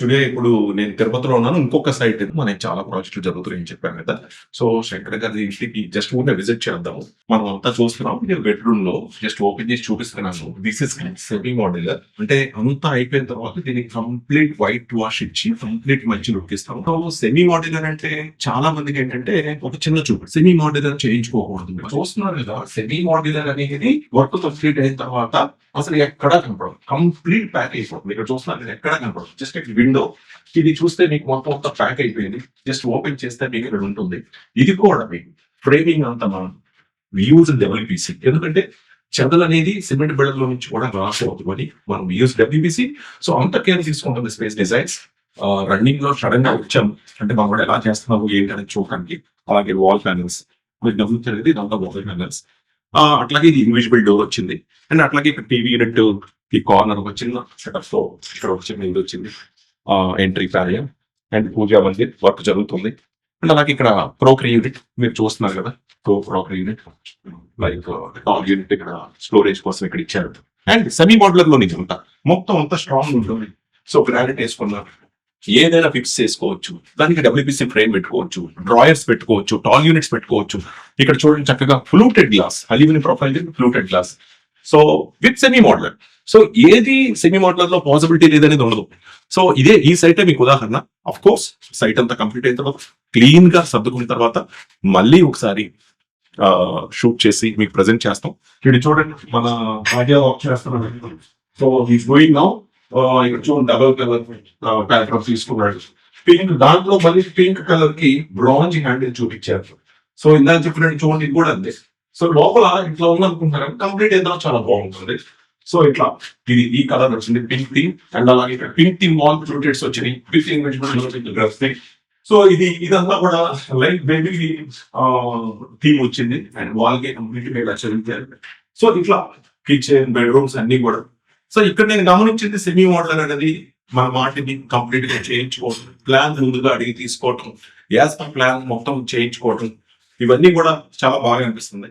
Today ఇప్పుడు నేను తిరుపతిలో ఉన్నాను. ఇంకొక సైట్ ఏమో మనకి చాలా ప్రాజెక్టులు జరుగుతున్నాయని చెప్పాను కదా! సో, శంకర్ గారి ఇంటికి జస్ట్ ఊరికే విజిట్ చేద్దాము. మనం అంతా చూస్తున్నాం. నేను బెడ్‌రూమ్‌లో జస్ట్ ఓపెన్ చేసి చూపిస్తున్నాను. This is semi modular. అంటే అంతా అయిపోయిన తర్వాత దీనికి కంప్లీట్ వైట్ వాష్ ఇచ్చి కంప్లీట్ మంచి లుక్ ఇస్తాం. సో, సెమీ మోడ్యులర్ అంటే చాలా మందికి ఏంటంటే ఒక చిన్న చూపు. సెమీ మోడ్యులర్ చేయించుకోకూడదు. చూస్తున్నారు కదా! సెమీ మోడ్యులర్ అనేది వర్క్ కంప్లీట్ అయిన తర్వాత అసలు ఎక్కడా కనపడదు. కంప్లీట్ ప్యాక్ అయిపోతుంది. ఇక్కడ చూస్తున్నారు కదా! ఎక్కడా కనపడదు. జస్ట్ విండో ఇది చూస్తే మీకు మొత్తం అంతా ప్యాక్ అయిపోయింది. జస్ట్ ఓపెన్ చేస్తే మీకు ఇక్కడ ఉంటుంది. ఇది కూడా మీకు ఫ్రేమింగ్ అంతా మనం యూజ్ డబ్ల్యూపీసీ. ఎందుకంటే చెదలు అనేది సిమెంట్ బిళ్ళలో నుంచి కూడా రాకూడదు అని మనం యూజ్ డబ్ల్యూపీసీ. సో అంత కేర్ తీసుకుంటుంది స్పేస్ డిజైన్స్. రన్నింగ్ లో సడన్ గా వచ్చాం అంటే మనం కూడా ఎలా చేస్తున్నాము ఏంటి అనేది చూడడానికి. అలాగే వాల్ ప్యానల్స్ మీరు గమనించేది ఇదంతా వాల్ ప్యానల్స్. అట్లాగే ఇది ఇన్విజిబుల్ డోర్ వచ్చింది. అండ్ అట్లాగే ఇక్కడ టీవీ యూనిట్ ఈ కార్నర్ ఒక చిన్న సెటప్ తో ఇక్కడ ఒక చిన్న ఇది వచ్చింది. Entry barrier and puja mandir work జరుగుతుంది. అండ్ అలాగే ఇక్కడ క్రోకరీ యూనిట్ మీరు చూస్తున్నారు కదా. Crockery unit like tall unit ఇక్కడ స్టోరేజ్ కోసం ఇక్కడ ఇచ్చారు. అండ్ సెమీ మోడ్యులర్ లో నుంచి అంతా మొత్తం అంతా స్ట్రాంగ్ ఉంటుంది. సో గ్రానైట్ వేసుకున్నారు. ఏదైనా ఫిక్స్ చేసుకోవచ్చు. దానికి డబ్ల్యూపీసీ ఫ్రేమ్ పెట్టుకోవచ్చు, డ్రాయర్స్ పెట్టుకోవచ్చు, టాల్ యూనిట్స్ పెట్టుకోవచ్చు. ఇక్కడ చూడండి చక్కగా fluted glass, aluminium profile fluted glass. So with semi modular. So ఏది సెమీ మోడ్యులర్ లో పాసిబిలిటీ లేదనేది ఉండదు. సో ఇదే ఈ సైటే మీకు ఉదాహరణ. అఫ్ కోర్స్ సైట్ అంతా కంప్లీట్ అయిన తర్వాత క్లీన్ గా సర్దుకున్న తర్వాత మళ్ళీ ఒకసారి షూట్ చేసి మీకు ప్రజెంట్ చేస్తాం. ఇది చూడండి మన ఆడియో వర్క్ చేస్తున్నాం. So he's going now. ఇక్కడ చూడండి డబల్ కలర్ ప్యారాగ్రాఫ్ తీసుకున్నాడు. పింక్ దాంట్లో మళ్ళీ పింక్ కలర్ కి బ్రాంజ్ హ్యాండిల్ చూపించారు. సో ఇందాక చెప్పినట్టు చూడండి ఇది కూడా అంతే. సో లోపల ఇట్లా ఉందనుకుంటారు కంప్లీట్ అయితే చాలా బాగుంటుంది. సో ఇట్లా ఇది ఈ కలర్ వచ్చింది పింక్ థీమ్. అండ్ అలాగే ఇక్కడ పింక్ థీమ్ వాల్ ఫ్లూటెడ్స్ వచ్చినాయి విత్ ఇన్వెస్ట్మెంట్. సో ఇదంతా కూడా లైట్ బేబీ థీమ్ వచ్చింది. అండ్ వాల్ కి కంప్లీట్ గా ఇలా చదివించారు. సో ఇట్లా కిచెన్ బెడ్రూమ్స్ అన్ని కూడా. సో ఇక్కడ నేను గమనించింది సెమీ మోడ్యులర్ అనేది మన వాటిని కంప్లీట్ గా చేయించుకోవడం, ప్లాన్ ముందుగా అడిగి తీసుకోవటం, యాజ్ పర్ ప్లాన్ మొత్తం చేయించుకోవటం, ఇవన్నీ కూడా చాలా బాగా అనిపిస్తుంది.